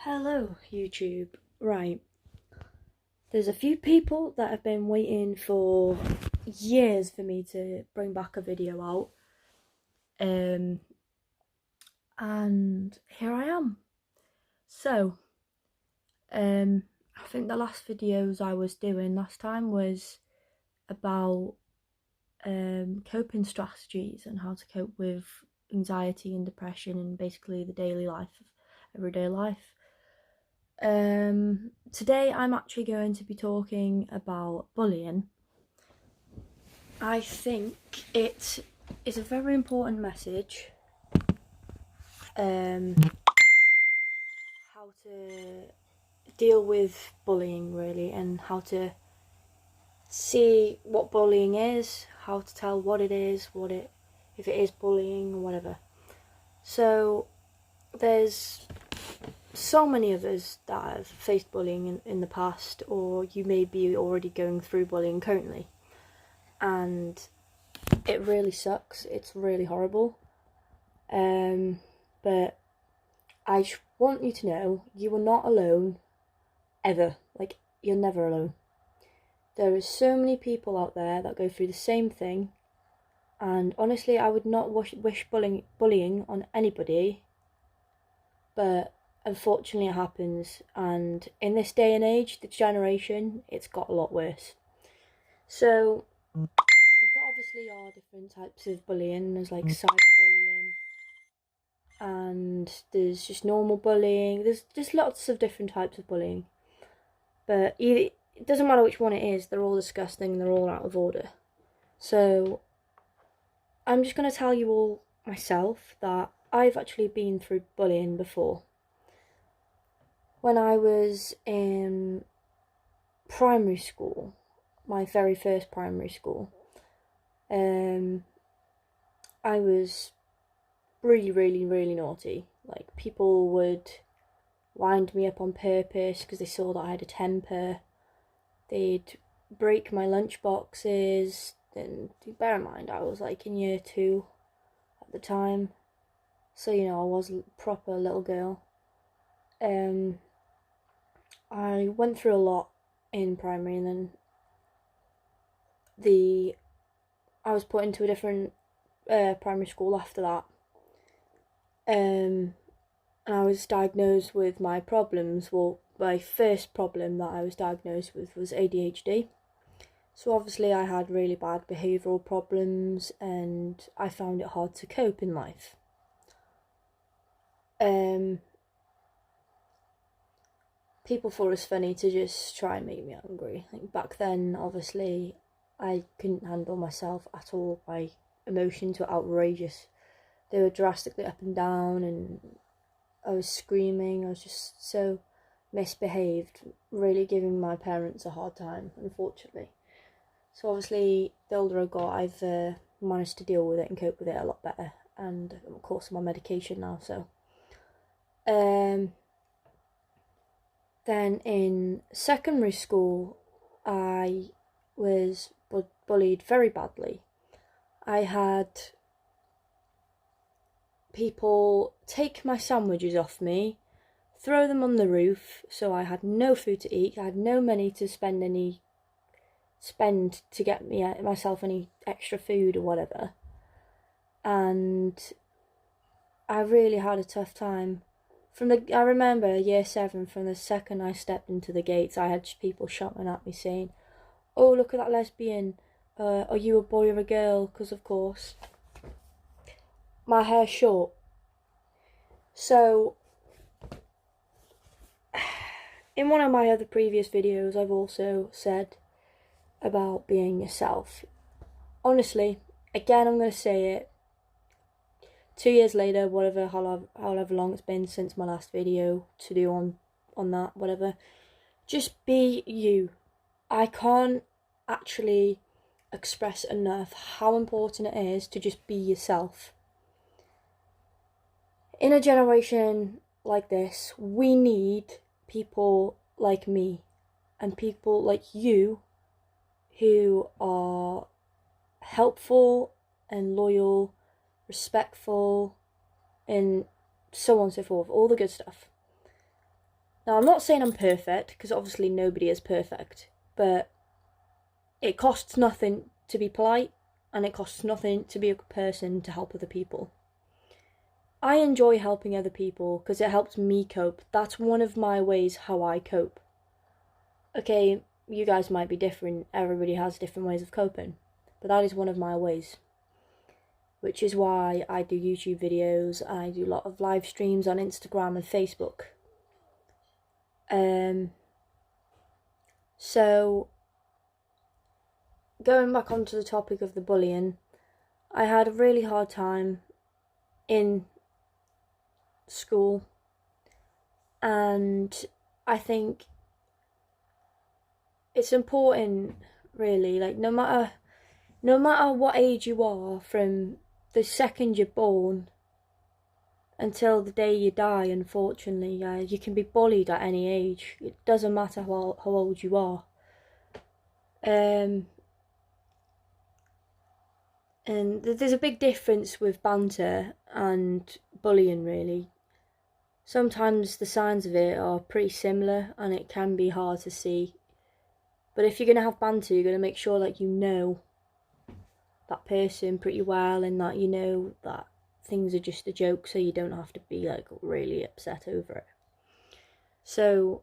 Hello, YouTube. Right, there's a few people that have been waiting for years for me to bring back a video out. And here I am. So, I think the last videos I was doing last time was about coping strategies and how to cope with anxiety and depression and basically the daily life of everyday life. Today I'm actually going to be talking about bullying. I think it is a very important message. How to deal with bullying really, and how to see what bullying is, how to tell what it is, if it is bullying or whatever. So there's so many of us that have faced bullying in the past, or you may be already going through bullying currently, and it really sucks. It's really horrible. But I want you to know you are not alone, ever. Like, you're never alone. There are so many people out there that go through the same thing, and honestly I would not wish bullying on anybody, but unfortunately it happens, and in this day and age, this generation, it's got a lot worse. So there obviously are different types of bullying. There's like cyberbullying, and there's just normal bullying. There's just lots of different types of bullying, but it doesn't matter which one it is, they're all disgusting, they're all out of order. So I'm just going to tell you all myself that I've actually been through bullying before. When I was in primary school, my very first primary school, I was really naughty. Like, people would wind me up on purpose because they saw that I had a temper. They'd break my lunch boxes. Then bear in mind, I was like in year 2 at the time, so you know I was a proper little girl. I went through a lot in primary, and then I was put into a different primary school after that. And I was diagnosed with my problems. Well, my first problem that I was diagnosed with was ADHD. So obviously I had really bad behavioural problems, and I found it hard to cope in life. People thought it was funny to just try and make me angry. Like, back then, obviously, I couldn't handle myself at all. My emotions were outrageous. They were drastically up and down, and I was screaming. I was just so misbehaved, really giving my parents a hard time, unfortunately. So obviously, the older I got, I've managed to deal with it and cope with it a lot better, and of course I'm on medication now. So then in secondary school, I was bullied very badly. I had people take my sandwiches off me, throw them on the roof, so I had no food to eat. I had no money to spend to get myself any extra food or whatever. And I really had a tough time. I remember year 7, from the second I stepped into the gates, I had people shouting at me saying, "Oh, look at that lesbian, are you a boy or a girl?" Because of course my hair's short. So in one of my other previous videos, I've also said about being yourself. Honestly, again, I'm going to say it, 2 years later, however long it's been since my last video to do on that, whatever, just be you. I can't actually express enough how important it is to just be yourself. In a generation like this, we need people like me and people like you who are helpful and loyal, respectful, and so on and so forth, all the good stuff. Now, I'm not saying I'm perfect, because obviously nobody is perfect, but it costs nothing to be polite, and it costs nothing to be a good person to help other people. I enjoy helping other people because it helps me cope. That's one of my ways how I cope. Okay, you guys might be different, everybody has different ways of coping, but that is one of my ways. Which is why I do YouTube videos, I do a lot of live streams on Instagram and Facebook. So, going back onto the topic of the bullying, I had a really hard time in school, and I think it's important, really, like no matter what age you are, from the second you're born until the day you die, unfortunately, you can be bullied at any age. It doesn't matter how old you are. And there's a big difference with banter and bullying, really. Sometimes the signs of it are pretty similar, and it can be hard to see. But if you're going to have banter, you're going to make sure that you know that person pretty well, and that you know that things are just a joke, so you don't have to be like really upset over it. So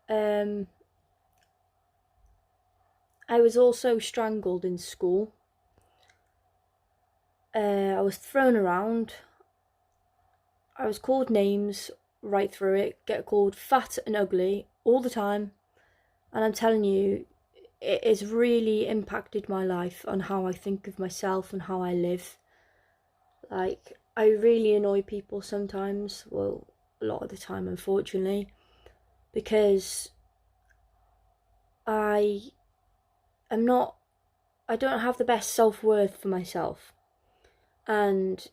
I was also strangled in school. I was thrown around. I was called names right through it, get called fat and ugly all the time. And I'm telling you, it has really impacted my life on how I think of myself and how I live. Like, I really annoy people sometimes, well, a lot of the time, unfortunately, because I don't have the best self-worth for myself. And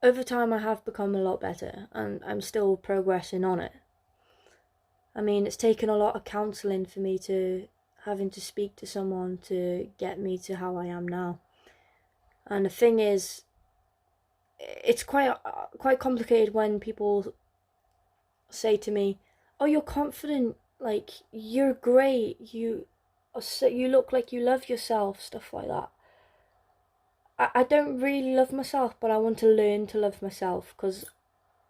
over time I have become a lot better, and I'm still progressing on it. I mean, it's taken a lot of counselling for me to having to speak to someone to get me to how I am now. And the thing is, it's quite complicated when people say to me, "Oh, you're confident, like you're great, you look like you love yourself," stuff like that. I don't really love myself, but I want to learn to love myself, because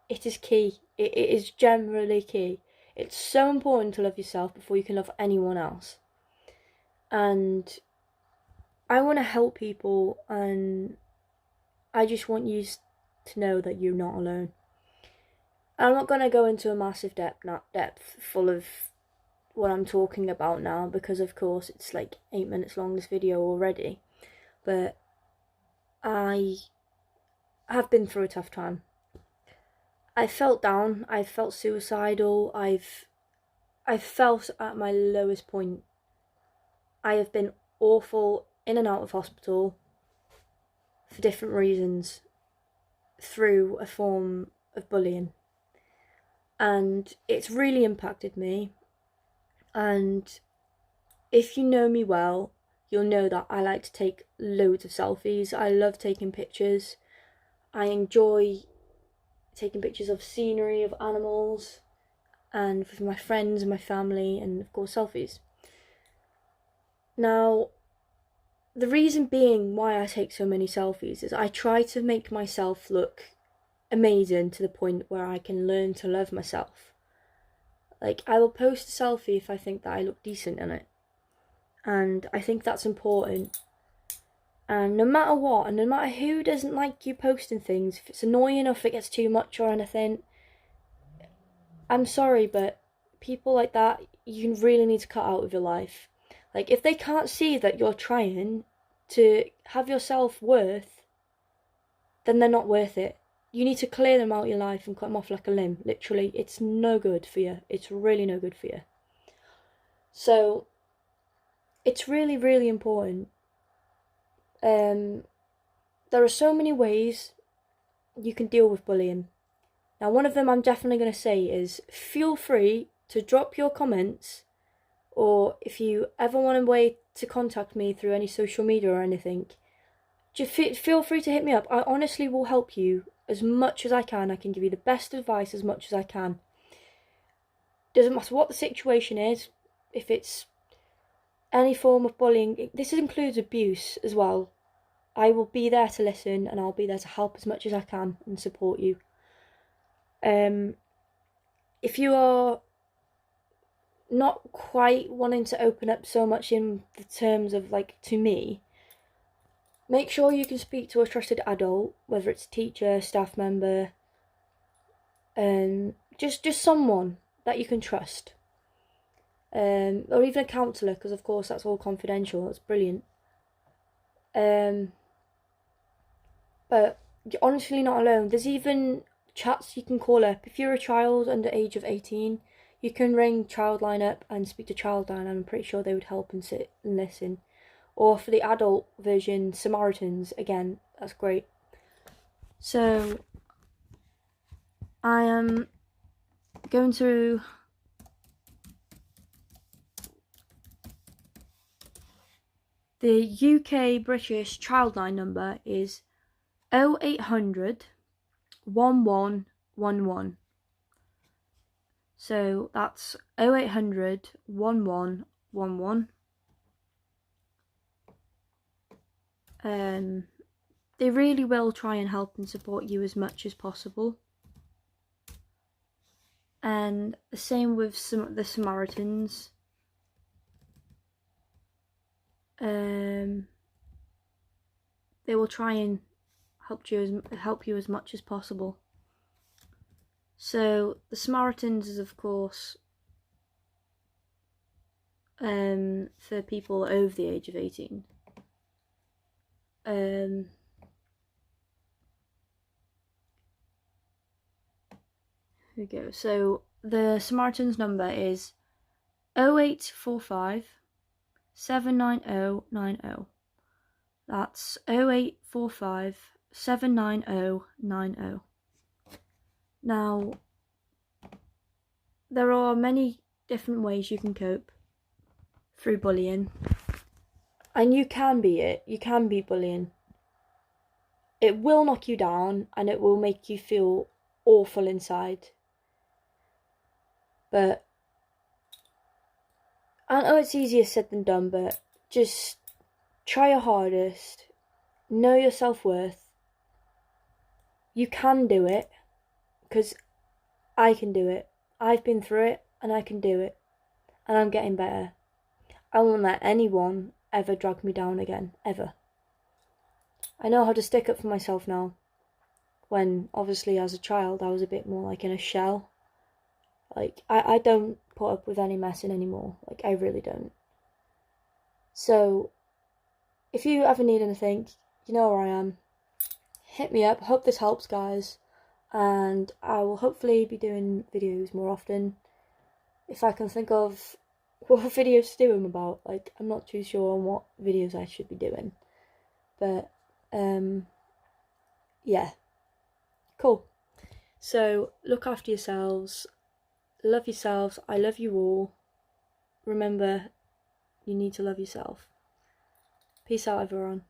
it is key. It is generally key. It's so important to love yourself before you can love anyone else. And I want to help people, and I just want you to know that you're not alone. I'm not going to go into a massive depth full of what I'm talking about now, because of course it's like 8 minutes long, this video already. But I have been through a tough time. I felt down, I felt suicidal, I've felt at my lowest point. I have been awful, in and out of hospital for different reasons, through a form of bullying. And it's really impacted me. And if you know me well, you'll know that I like to take loads of selfies. I love taking pictures. I enjoy taking pictures of scenery, of animals, and with my friends and my family, and of course selfies. Now, the reason being why I take so many selfies is I try to make myself look amazing to the point where I can learn to love myself. Like, I will post a selfie if I think that I look decent in it. And I think that's important. And no matter what, and no matter who doesn't like you posting things, if it's annoying or if it gets too much or anything, I'm sorry, but people like that, you really need to cut out of your life. Like, if they can't see that you're trying to have your self-worth, then they're not worth it. You need to clear them out of your life and cut them off like a limb. Literally, it's no good for you. It's really no good for you. So, it's really, really important. There are so many ways you can deal with bullying. Now, one of them I'm definitely going to say is, feel free to drop your comments, or if you ever want a way to contact me through any social media or anything, just feel free to hit me up. I honestly will help you as much as I can. I can give you the best advice as much as I can. Doesn't matter what the situation is, if it's any form of bullying, this includes abuse as well. I will be there to listen, and I'll be there to help as much as I can and support you. If you are not quite wanting to open up so much in the terms of, like, to me, make sure you can speak to a trusted adult, whether it's a teacher, staff member, just someone that you can trust, or even a counsellor, because of course that's all confidential. That's brilliant. But you're honestly not alone. There's even chats you can call up. If you're a child under age of 18, you can ring Childline up and speak to Childline, and I'm pretty sure they would help and sit and listen. Or for the adult version, Samaritans, again, that's great. So I am going to the UK British Childline number is 0800 1111. So that's 0800 1111. They really will try and help and support you as much as possible. And the same with the Samaritans. They will try and help you as much as possible. So the Samaritans is, of course, for people over the age of 18. Here we go. So the Samaritans number is 0845 790 90. That's 0845 790 90. Now, there are many different ways you can cope through bullying. And you can be bullying. It will knock you down and it will make you feel awful inside. But I know it's easier said than done, but just try your hardest. Know your self-worth. You can do it, because I can do it. I've been through it and I can do it. And I'm getting better. I won't let anyone ever drag me down again, ever. I know how to stick up for myself now, when obviously as a child I was a bit more like in a shell. Like, I don't put up with any messing anymore. Like, I really don't. So, if you ever need anything, you know where I am. Hit me up. Hope this helps, guys. And I will hopefully be doing videos more often. If I can think of what videos to do them about. Like, I'm not too sure on what videos I should be doing. But, yeah. Cool. So, look after yourselves. Love yourselves. I love you all. Remember, you need to love yourself. Peace out, everyone.